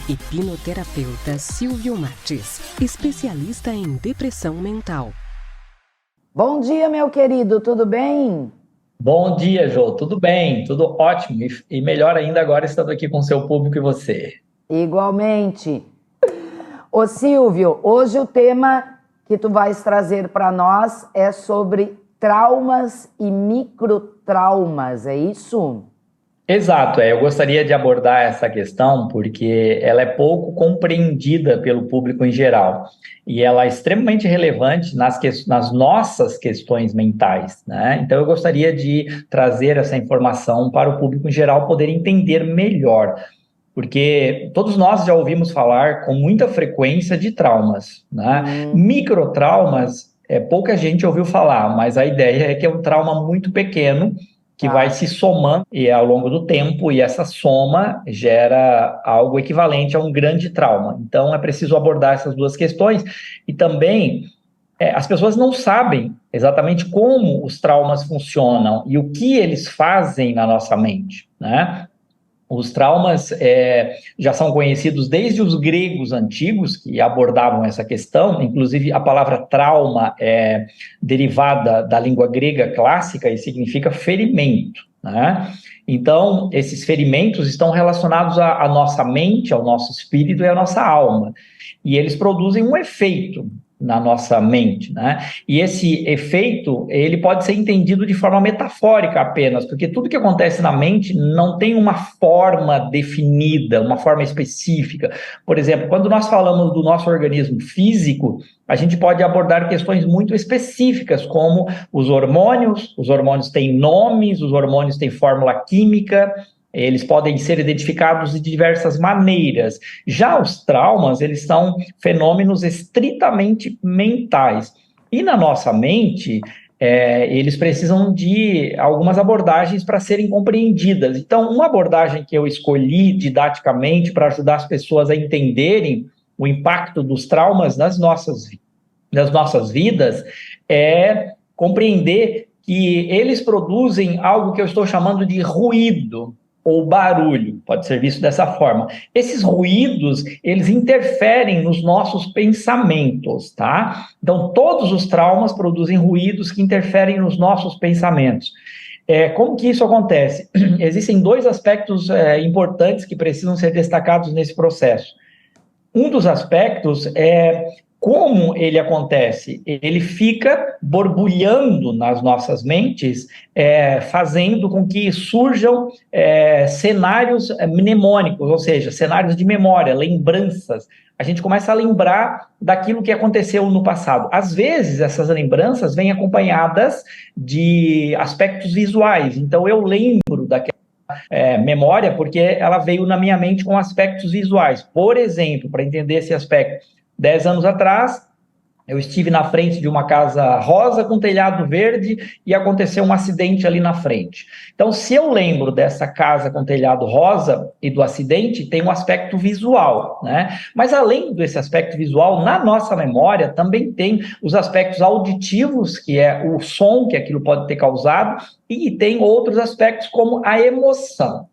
Hipnoterapeuta Silvio Martins, especialista em depressão mental. Bom dia, meu querido, tudo bem? Bom dia, Jô. Tudo bem? Tudo ótimo. E melhor ainda agora estando aqui com o seu público e você. Igualmente. Ô Silvio, hoje o tema que tu vais trazer para nós é sobre traumas e microtraumas, é isso? Exato, eu gostaria de abordar essa questão porque ela é pouco compreendida pelo público em geral e ela é extremamente relevante nas nossas questões mentais, né? Então eu gostaria de trazer essa informação para o público em geral poder entender melhor, porque todos nós já ouvimos falar com muita frequência de traumas, né? Microtraumas, pouca gente ouviu falar, mas a ideia é que é um trauma muito pequeno que vai se somando e ao longo do tempo, e essa soma gera algo equivalente a um grande trauma. Então, é preciso abordar essas duas questões. E também, as pessoas não sabem exatamente como os traumas funcionam e o que eles fazem na nossa mente, né? Os traumas já são conhecidos desde os gregos antigos, que abordavam essa questão. Inclusive, a palavra trauma é derivada da língua grega clássica e significa ferimento, né? Então, esses ferimentos estão relacionados à nossa mente, ao nosso espírito e à nossa alma. E eles produzem um efeito na nossa mente, né? E esse efeito, ele pode ser entendido de forma metafórica apenas, porque tudo que acontece na mente não tem uma forma definida, uma forma específica. Por exemplo, quando nós falamos do nosso organismo físico, a gente pode abordar questões muito específicas, como os hormônios têm nomes, os hormônios têm fórmula química, eles podem ser identificados de diversas maneiras. Já os traumas, eles são fenômenos estritamente mentais. E na nossa mente, eles precisam de algumas abordagens para serem compreendidas. Então, uma abordagem que eu escolhi didaticamente para ajudar as pessoas a entenderem o impacto dos traumas nas nossas vidas é compreender que eles produzem algo que eu estou chamando de ruído ou barulho, pode ser visto dessa forma. Esses ruídos, eles interferem nos nossos pensamentos, tá? Então, todos os traumas produzem ruídos que interferem nos nossos pensamentos. Como que isso acontece? Existem dois aspectos importantes que precisam ser destacados nesse processo. Um dos aspectos é como ele acontece. Ele fica borbulhando nas nossas mentes, fazendo com que surjam cenários mnemônicos, ou seja, cenários de memória, lembranças. A gente começa a lembrar daquilo que aconteceu no passado. Às vezes, essas lembranças vêm acompanhadas de aspectos visuais. Então, eu lembro daquela memória porque ela veio na minha mente com aspectos visuais. Por exemplo, para entender esse aspecto, 10 anos atrás, eu estive na frente de uma casa rosa com telhado verde e aconteceu um acidente ali na frente. Então, se eu lembro dessa casa com telhado rosa e do acidente, tem um aspecto visual, né? Mas além desse aspecto visual, na nossa memória também tem os aspectos auditivos, que é o som que aquilo pode ter causado, e tem outros aspectos como a emoção.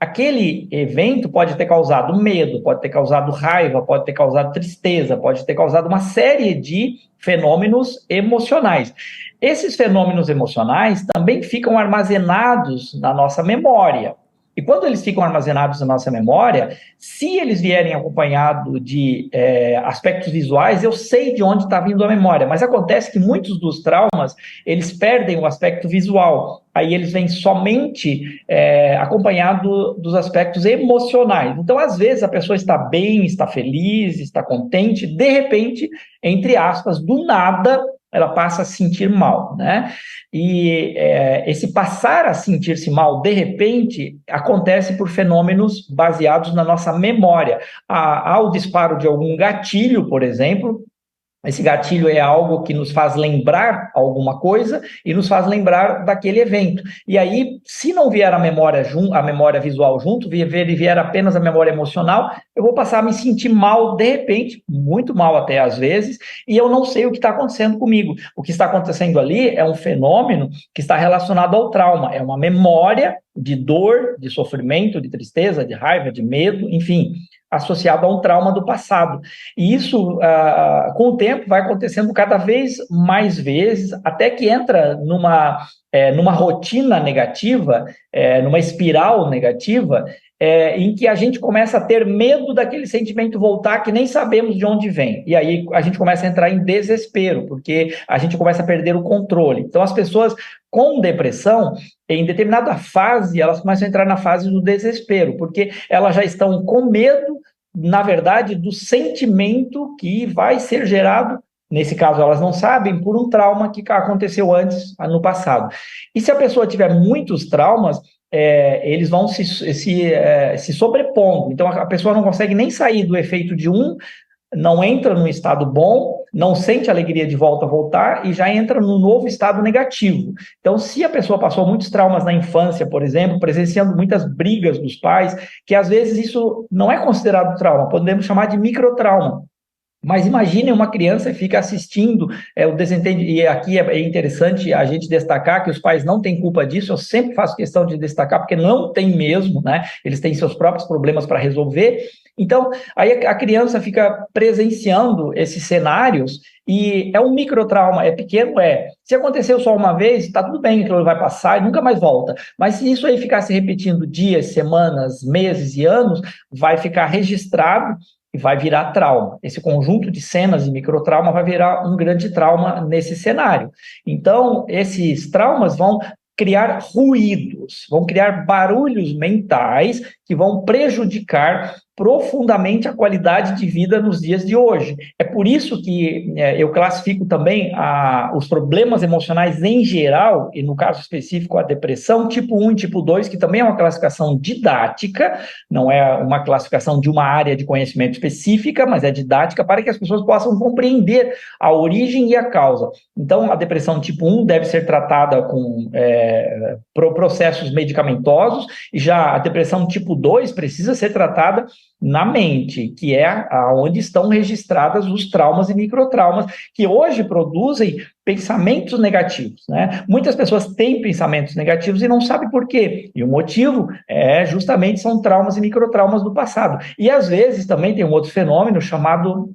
Aquele evento pode ter causado medo, pode ter causado raiva, pode ter causado tristeza, pode ter causado uma série de fenômenos emocionais. Esses fenômenos emocionais também ficam armazenados na nossa memória. E quando eles ficam armazenados na nossa memória, se eles vierem acompanhados de aspectos visuais, eu sei de onde está vindo a memória. Mas acontece que muitos dos traumas, eles perdem o aspecto visual. Aí eles vêm somente acompanhados dos aspectos emocionais. Então, às vezes, a pessoa está bem, está feliz, está contente, de repente, entre aspas, do nada, ela passa a se sentir mal, né? E esse passar a sentir-se mal, de repente, acontece por fenômenos baseados na nossa memória. Há o disparo de algum gatilho, por exemplo. Esse gatilho é algo que nos faz lembrar alguma coisa e nos faz lembrar daquele evento. E aí, se não vier a memória visual junto, vier apenas a memória emocional, eu vou passar a me sentir mal, de repente, muito mal até às vezes, e eu não sei o que está acontecendo comigo. O que está acontecendo ali é um fenômeno que está relacionado ao trauma, é uma memória de dor, de sofrimento, de tristeza, de raiva, de medo, enfim, associado a um trauma do passado. E isso, com o tempo, vai acontecendo cada vez mais vezes, até que entra numa rotina negativa, numa espiral negativa, em que a gente começa a ter medo daquele sentimento voltar, que nem sabemos de onde vem. E aí a gente começa a entrar em desespero, porque a gente começa a perder o controle. Então, as pessoas com depressão, em determinada fase, elas começam a entrar na fase do desespero, porque elas já estão com medo, na verdade, do sentimento que vai ser gerado. Nesse caso, elas não sabem, por um trauma que aconteceu antes, no passado. E se a pessoa tiver muitos traumas, eles vão se sobrepondo. Então, a pessoa não consegue nem sair do efeito de um, não entra num estado bom, não sente alegria de voltar e já entra num novo estado negativo. Então, se a pessoa passou muitos traumas na infância, por exemplo, presenciando muitas brigas dos pais, que às vezes isso não é considerado trauma, podemos chamar de microtrauma. Mas imagine uma criança que fica assistindo o desentendimento, e aqui é interessante a gente destacar que os pais não têm culpa disso, eu sempre faço questão de destacar, porque não tem mesmo, né? Eles têm seus próprios problemas para resolver. Então, aí a criança fica presenciando esses cenários, e é um microtrauma, é pequeno, Se aconteceu só uma vez, está tudo bem, aquilo vai passar e nunca mais volta. Mas se isso aí ficar se repetindo dias, semanas, meses e anos, vai ficar registrado e vai virar trauma. Esse conjunto de cenas de microtrauma vai virar um grande trauma nesse cenário. Então, esses traumas vão criar ruídos, vão criar barulhos mentais que vão prejudicar profundamente a qualidade de vida nos dias de hoje. É por isso que eu classifico também os problemas emocionais em geral, e no caso específico a depressão, tipo 1 e tipo 2, que também é uma classificação didática, não é uma classificação de uma área de conhecimento específica, mas é didática para que as pessoas possam compreender a origem e a causa. Então, a depressão tipo 1 deve ser tratada com processos medicamentosos, e já a depressão tipo 2 precisa ser tratada na mente, que é onde estão registradas os traumas e microtraumas, que hoje produzem pensamentos negativos, né? Muitas pessoas têm pensamentos negativos e não sabem por quê. E o motivo justamente são traumas e microtraumas do passado. E às vezes também tem um outro fenômeno chamado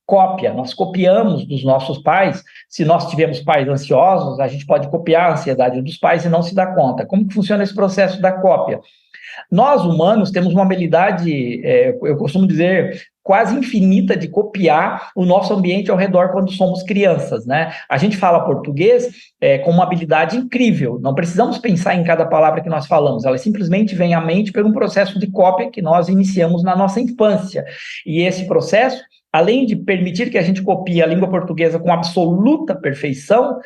cópia. Nós copiamos dos nossos pais. Se nós tivermos pais ansiosos, a gente pode copiar a ansiedade dos pais e não se dá conta. Como que funciona esse processo da cópia? Nós, humanos, temos uma habilidade, eu costumo dizer, quase infinita de copiar o nosso ambiente ao redor quando somos crianças, né? A gente fala português com uma habilidade incrível, não precisamos pensar em cada palavra que nós falamos, ela simplesmente vem à mente por um processo de cópia que nós iniciamos na nossa infância. E esse processo, além de permitir que a gente copie a língua portuguesa com absoluta perfeição,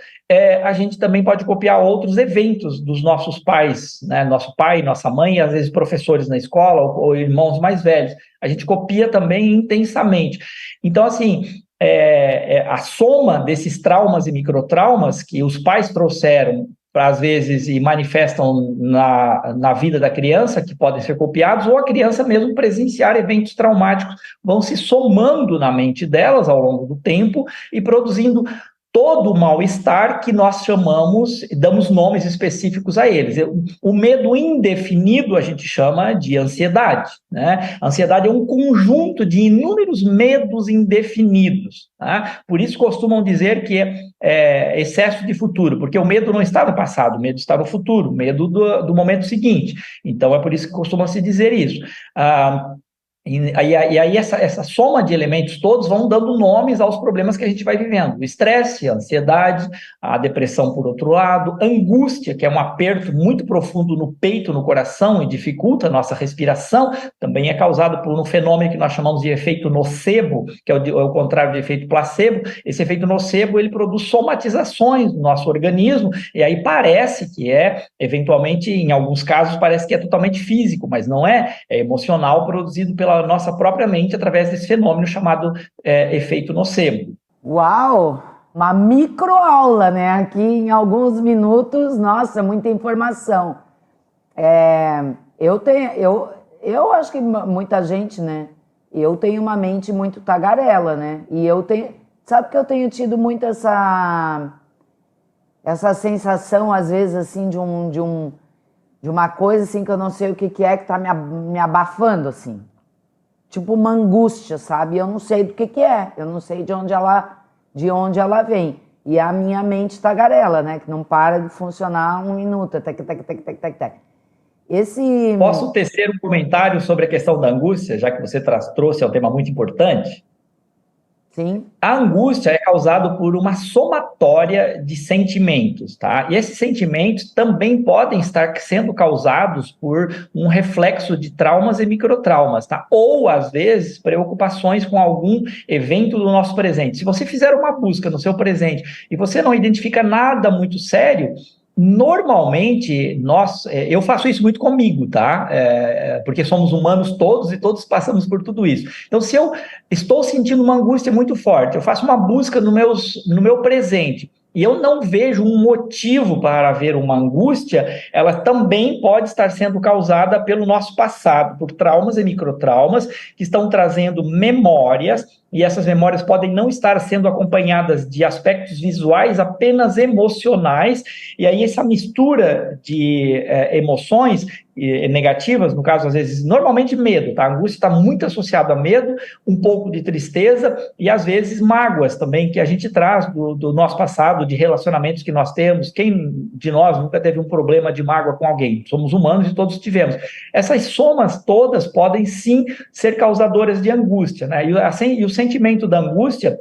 a gente também pode copiar outros eventos dos nossos pais, né? Nosso pai, nossa mãe, às vezes professores na escola ou irmãos mais velhos. A gente copia também intensamente. Então, assim, a soma desses traumas e microtraumas que os pais trouxeram, às vezes, e manifestam na vida da criança, que podem ser copiados, ou a criança mesmo presenciar eventos traumáticos, vão se somando na mente delas ao longo do tempo e produzindo todo o mal-estar que nós chamamos, damos nomes específicos a eles. O medo indefinido a gente chama de ansiedade, né? A ansiedade é um conjunto de inúmeros medos indefinidos, tá? Por isso costumam dizer que é excesso de futuro, porque o medo não está no passado, o medo está no futuro, o medo do momento seguinte. Então é por isso que costuma se dizer isso. E aí essa soma de elementos todos vão dando nomes aos problemas que a gente vai vivendo. O estresse, a ansiedade, a depressão por outro lado, angústia, que é um aperto muito profundo no peito, no coração e dificulta a nossa respiração, também é causado por um fenômeno que nós chamamos de efeito nocebo, que é o contrário de efeito placebo. Esse efeito nocebo, ele produz somatizações no nosso organismo, e aí parece que eventualmente, em alguns casos, parece que é totalmente físico, mas não é emocional, produzido pela nossa própria mente através desse fenômeno chamado efeito nocebo. Uau! Uma microaula, né? Aqui em alguns minutos, nossa, muita informação. Eu acho que muita gente, né, eu tenho uma mente muito tagarela, né? E eu tenho... Sabe que eu tenho tido muito essa sensação, às vezes, assim, de uma coisa, assim, que eu não sei o que é que tá me abafando, assim. Tipo uma angústia, sabe? Eu não sei do que é. Eu não sei de onde ela vem. E a minha mente tagarela, né? Que não para de funcionar um minuto. Tec, tec, tec, tec, tec, tec. Esse... Posso tecer um comentário sobre a questão da angústia, já que você trouxe, é um tema muito importante? Sim. A angústia é causada por uma somatória de sentimentos, tá? E esses sentimentos também podem estar sendo causados por um reflexo de traumas e microtraumas, tá? Ou, às vezes, preocupações com algum evento do nosso presente. Se você fizer uma busca no seu presente e você não identifica nada muito sério, normalmente, eu faço isso muito comigo, tá? Porque somos humanos todos e todos passamos por tudo isso. Então, se eu estou sentindo uma angústia muito forte, eu faço uma busca no meu presente e eu não vejo um motivo para haver uma angústia, ela também pode estar sendo causada pelo nosso passado, por traumas e microtraumas que estão trazendo memórias, e essas memórias podem não estar sendo acompanhadas de aspectos visuais, apenas emocionais, e aí essa mistura de emoções negativas, no caso, às vezes, normalmente medo, tá? A angústia está muito associada a medo, um pouco de tristeza e, às vezes, mágoas também, que a gente traz do nosso passado, de relacionamentos que nós temos. Quem de nós nunca teve um problema de mágoa com alguém? Somos humanos e todos tivemos. Essas somas todas podem, sim, ser causadoras de angústia, né? E o sentimento da angústia,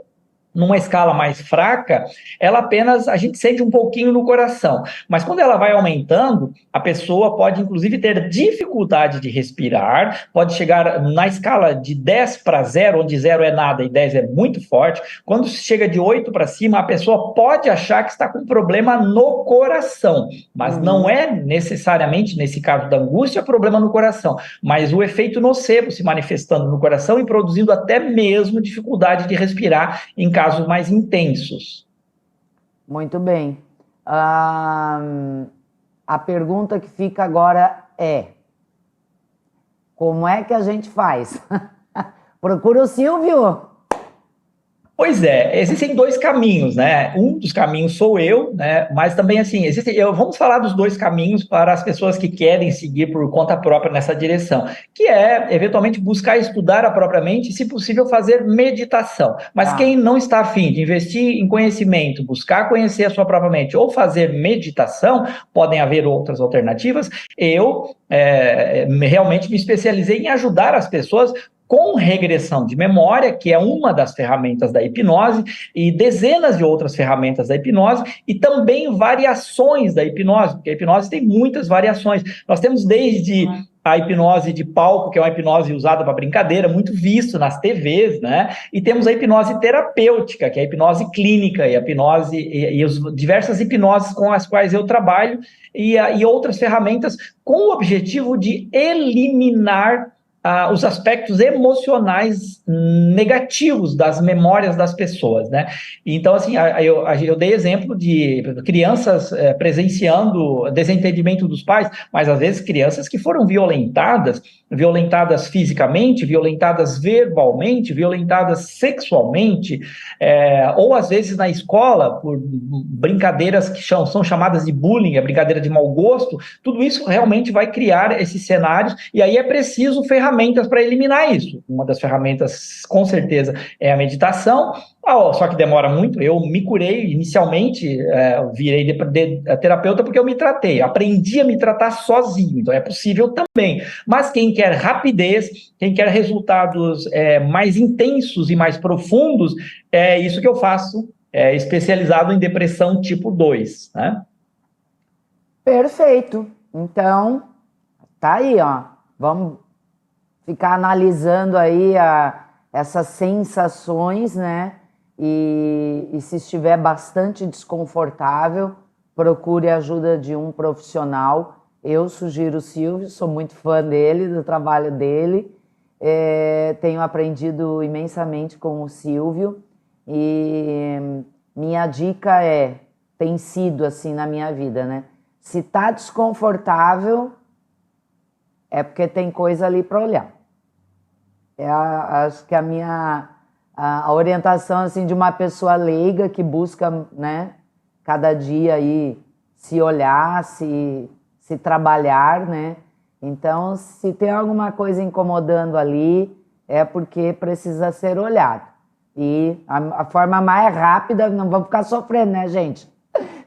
numa escala mais fraca, a gente sente um pouquinho no coração, mas quando ela vai aumentando, a pessoa pode inclusive ter dificuldade de respirar, pode chegar na escala de 10 para 0, onde 0 é nada e 10 é muito forte. Quando chega de 8 para cima, a pessoa pode achar que está com problema no coração, mas não é necessariamente, nesse caso da angústia, problema no coração, mas o efeito nocebo se manifestando no coração e produzindo até mesmo dificuldade de respirar em casos mais intensos. Muito bem. A pergunta que fica agora é: como é que a gente faz? Procura o Silvio. Pois é, existem dois caminhos, né? Um dos caminhos sou eu, né? Mas também, assim, vamos falar dos dois caminhos para as pessoas que querem seguir por conta própria nessa direção, que é, eventualmente, buscar estudar a própria mente e, se possível, fazer meditação. Mas quem não está afim de investir em conhecimento, buscar conhecer a sua própria mente ou fazer meditação, podem haver outras alternativas. Eu realmente me especializei em ajudar as pessoas com regressão de memória, que é uma das ferramentas da hipnose, e dezenas de outras ferramentas da hipnose, e também variações da hipnose, porque a hipnose tem muitas variações. Nós temos desde a hipnose de palco, que é uma hipnose usada para brincadeira, muito visto nas TVs, né? E temos a hipnose terapêutica, que é a hipnose clínica, e a hipnose, e as diversas hipnoses com as quais eu trabalho, e outras ferramentas com o objetivo de eliminar os aspectos emocionais negativos das memórias das pessoas, né? Então, assim, eu dei exemplo de crianças presenciando desentendimento dos pais, mas às vezes crianças que foram violentadas fisicamente, violentadas verbalmente, violentadas sexualmente, ou às vezes na escola, por brincadeiras que são chamadas de bullying, a brincadeira de mau gosto. Tudo isso realmente vai criar esses cenários, e aí é preciso ferramentas para eliminar isso. Uma das ferramentas, com certeza, é a meditação. Só que demora muito. Eu me curei inicialmente, virei terapeuta porque eu me tratei, aprendi a me tratar sozinho, então é possível também. Mas quem quer rapidez, quem quer resultados mais intensos e mais profundos, é isso que eu faço, especializado em depressão tipo 2, né? Perfeito. Então, tá aí, ó. Vamos ficar analisando aí essas sensações, né? E se estiver bastante desconfortável, procure a ajuda de um profissional. Eu sugiro o Silvio, sou muito fã dele, do trabalho dele. Tenho aprendido imensamente com o Silvio. E minha dica tem sido assim na minha vida, né? Se tá desconfortável, é porque tem coisa ali para olhar. Acho que a orientação assim, de uma pessoa leiga que busca, né, cada dia aí se olhar, se trabalhar, né? Então, se tem alguma coisa incomodando ali, é porque precisa ser olhado. E a forma mais rápida, não vamos ficar sofrendo, né, gente?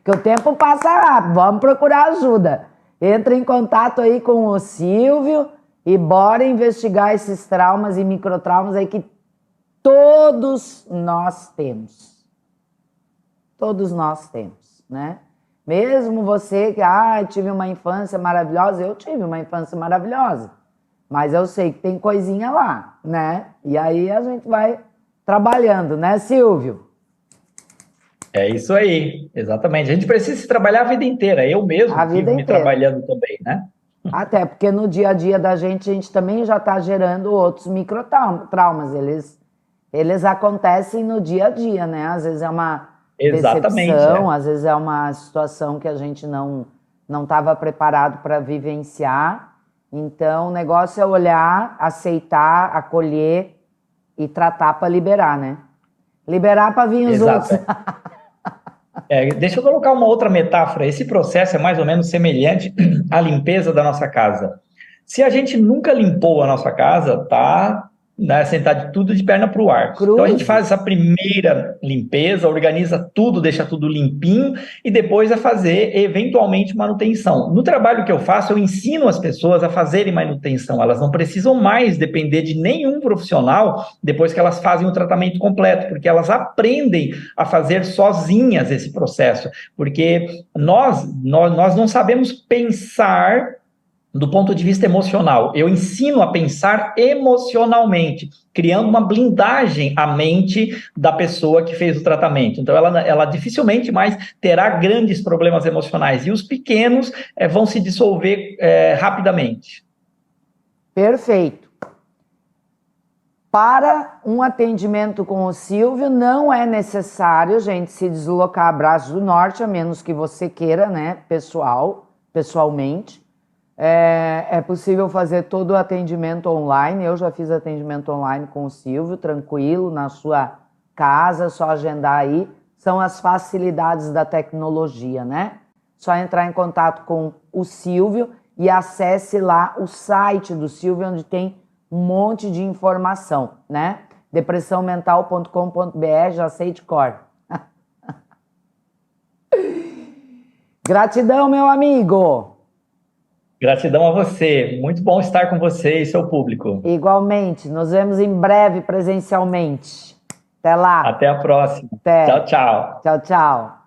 Porque o tempo passa rápido, vamos procurar ajuda. Entra em contato aí com o Silvio e bora investigar esses traumas e microtraumas aí que todos nós temos. Todos nós temos, né? Mesmo você que, tive uma infância maravilhosa, eu tive uma infância maravilhosa. Mas eu sei que tem coisinha lá, né? E aí a gente vai trabalhando, né, Silvio? É isso aí, exatamente. A gente precisa se trabalhar a vida inteira. Eu mesmo A vida vivo me inteira. trabalhando também, né? Até porque no dia a dia da gente, a gente também já está gerando outros microtraumas. Eles acontecem no dia a dia, né? Às vezes é uma Exatamente, decepção, às vezes é uma situação que a gente não estava preparado para vivenciar. Então, o negócio é olhar, aceitar, acolher e tratar para liberar, né? Liberar para vir os Exato. outros. Deixa eu colocar uma outra metáfora. Esse processo é mais ou menos semelhante à limpeza da nossa casa. Se a gente nunca limpou a nossa casa, tá, né, sentar tudo de perna para o ar. Cruz. Então a gente faz essa primeira limpeza, organiza tudo, deixa tudo limpinho e depois vai fazer eventualmente manutenção. No trabalho que eu faço, eu ensino as pessoas a fazerem manutenção. Elas não precisam mais depender de nenhum profissional depois que elas fazem o tratamento completo, porque elas aprendem a fazer sozinhas esse processo, porque nós não sabemos pensar do ponto de vista emocional. Eu ensino a pensar emocionalmente, criando uma blindagem à mente da pessoa que fez o tratamento. Então, ela dificilmente mais terá grandes problemas emocionais. E os pequenos vão se dissolver rapidamente. Perfeito. Para um atendimento com o Silvio, não é necessário, gente, se deslocar a Braços do Norte, a menos que você queira, né, pessoalmente. É possível fazer todo o atendimento online. Eu já fiz atendimento online com o Silvio, tranquilo, na sua casa, só agendar aí. São as facilidades da tecnologia, né? Só entrar em contato com o Silvio e acesse lá o site do Silvio, onde tem um monte de informação, né? depressãomental.com.br, já sei de cor. Gratidão, meu amigo! Gratidão a você. Muito bom estar com você e seu público. Igualmente. Nos vemos em breve presencialmente. Até lá. Até a próxima. Até. Tchau, tchau. Tchau, tchau.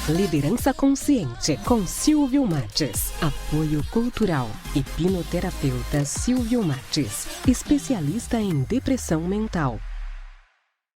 Liderança Consciente com Silvio Martins. Apoio cultural. Hipnoterapeuta Silvio Martins. Especialista em depressão mental.